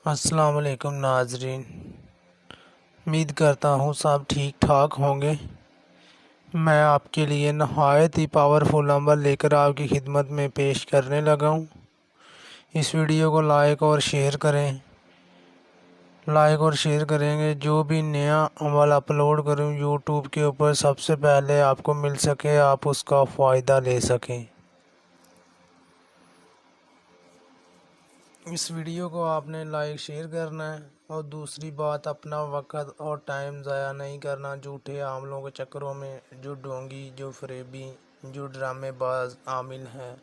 السلام علیکم ناظرین، امید کرتا ہوں سب ٹھیک ٹھاک ہوں گے۔ میں آپ کے لیے نہایت ہی پاورفل عمل لے کر آپ کی خدمت میں پیش کرنے لگا ہوں۔ اس ویڈیو کو لائک اور شیئر کریں۔ لائک اور شیئر کریں گے جو بھی نیا عمل اپلوڈ کروں یوٹیوب کے اوپر سب سے پہلے آپ کو مل سکے، آپ اس کا فائدہ لے سکیں۔ اس ویڈیو کو آپ نے لائک شیئر کرنا ہے، اور دوسری بات، اپنا وقت اور ٹائم ضائع نہیں کرنا جھوٹے عاملوں کے چکروں میں، جو ڈھونگی، جو فریبی، جو ڈرامے باز عامل ہیں،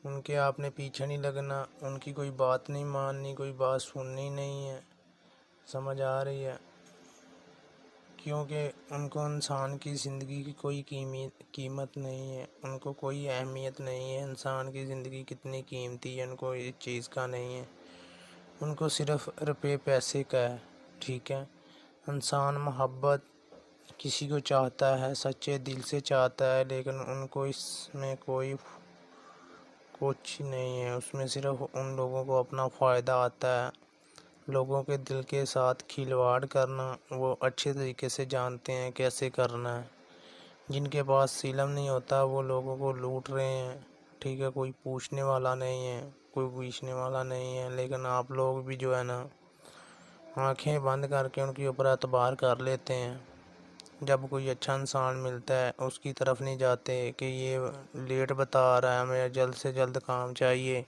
ان کے آپ نے پیچھے نہیں لگنا، ان کی کوئی بات نہیں ماننی، کوئی بات سننی نہیں ہے۔ سمجھ آ رہی ہے؟ کیونکہ ان کو انسان کی زندگی کی کوئی قیمت نہیں ہے، ان کو کوئی اہمیت نہیں ہے۔ انسان کی زندگی کتنی قیمتی ہے ان کو اس چیز کا نہیں ہے۔ ان کو صرف روپے پیسے کا ہے، ٹھیک ہے۔ انسان محبت کسی کو چاہتا ہے، سچے دل سے چاہتا ہے، لیکن ان کو اس میں کوئی کچھ نہیں ہے۔ اس میں صرف ان لوگوں کو اپنا فائدہ آتا ہے۔ لوگوں کے دل کے ساتھ کھلواڑ کرنا وہ اچھے طریقے سے جانتے ہیں کیسے کرنا ہے۔ جن کے پاس علم نہیں ہوتا وہ لوگوں کو لوٹ رہے ہیں، ٹھیک ہے۔ کوئی پوچھنے والا نہیں ہے، کوئی پوچھنے والا نہیں ہے، لیکن آپ لوگ بھی جو ہے نا آنکھیں بند کر کے ان کے اوپر اعتبار کر لیتے ہیں۔ جب کوئی اچھا انسان ملتا ہے اس کی طرف نہیں جاتے کہ یہ لیٹ بتا رہا ہے، ہمیں جلد سے جلد کام چاہیے۔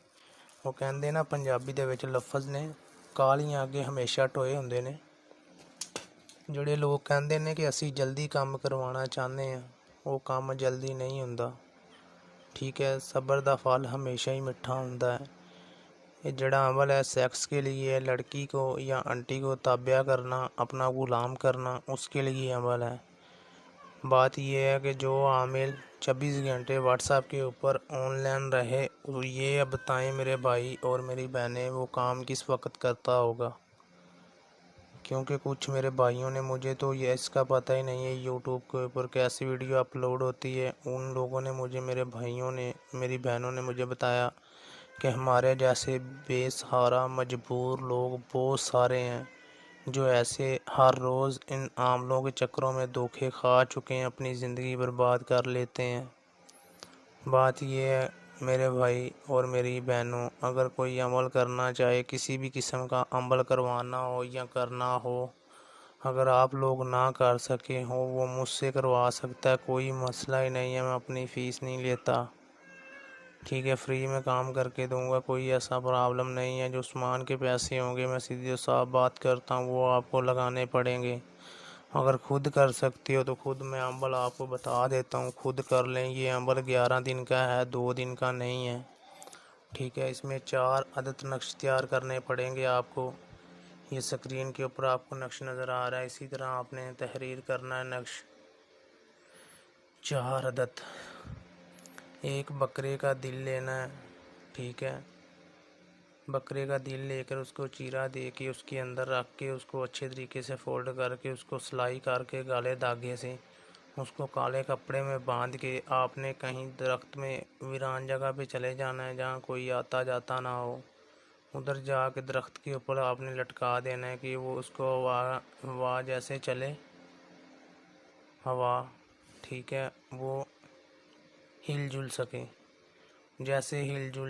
وہ کہندے نا پنجابی دے وچ لفظ نے، کالیاں اگے ہمیشہ ٹوئے ہوندے نے۔ جڑے لوگ کہندے نے کہ اسی جلدی کام کروانا چاہتے ہیں، وہ کام جلدی نہیں ہوندا، ٹھیک ہے۔ صبر دا پھل ہمیشہ ہی میٹھا ہوندا ہے۔ یہ جڑا عمل ہے سیکس کے لیے، لڑکی کو یا انٹی کو تابع کرنا، اپنا غلام کرنا، اس کے لیے عمل ہے۔ بات یہ ہے کہ جو عامل 24 گھنٹے واٹس ایپ کے اوپر آن لائن رہے، یہ اب بتائیں میرے بھائی اور میری بہنیں، وہ کام کس وقت کرتا ہوگا؟ کیونکہ کچھ میرے بھائیوں نے، مجھے تو یہ اس کا پتہ ہی نہیں ہے یوٹیوب کے اوپر کیسی ویڈیو اپلوڈ ہوتی ہے۔ ان لوگوں نے مجھے، میرے بھائیوں نے، میری بہنوں نے مجھے بتایا کہ ہمارے جیسے بے سہارا مجبور لوگ بہت سارے ہیں، جو ایسے ہر روز ان عاملوں کے چکروں میں دھوکے کھا چکے ہیں، اپنی زندگی برباد کر لیتے ہیں۔ بات یہ ہے میرے بھائی اور میری بہنوں، اگر کوئی عمل کرنا چاہے، کسی بھی قسم کا عمل کروانا ہو یا کرنا ہو، اگر آپ لوگ نہ کر سکے ہو، وہ مجھ سے کروا سکتا ہے، کوئی مسئلہ ہی نہیں ہے۔ میں اپنی فیس نہیں لیتا، ٹھیک ہے، فری میں کام کر کے دوں گا، کوئی ایسا پرابلم نہیں ہے۔ جو عثمان کے پیسے ہوں گے، میں سیدھی صاف بات کرتا ہوں، وہ آپ کو لگانے پڑیں گے۔ اگر خود کر سکتے ہو تو خود میں عمل آپ کو بتا دیتا ہوں، خود کر لیں۔ یہ عمل 11 دن کا ہے، 2 دن کا نہیں ہے، ٹھیک ہے۔ اس میں 4 عدد نقش تیار کرنے پڑیں گے آپ کو۔ یہ سکرین کے اوپر آپ کو نقش نظر آ رہا ہے، اسی طرح آپ نے تحریر کرنا ہے نقش 4 عدد۔ ایک بکرے کا دل لینا ہے، ٹھیک ہے۔ بکرے کا دل لے کر اس کو چیرا دے کے اس کے اندر رکھ کے اس کو اچھے طریقے سے فولڈ کر کے اس کو سلائی کر کے کالے دھاگے سے اس کو کالے کپڑے میں باندھ کے آپ نے کہیں درخت میں ویران جگہ پہ چلے جانا ہے جہاں کوئی آتا جاتا نہ ہو۔ ادھر جا کے درخت کے اوپر آپ نے لٹکا دینا ہے کہ وہ اس کو ہوا جیسے چلے، ہوا، ٹھیک ہے، وہ ہل جل سکے۔ جیسے ہل جل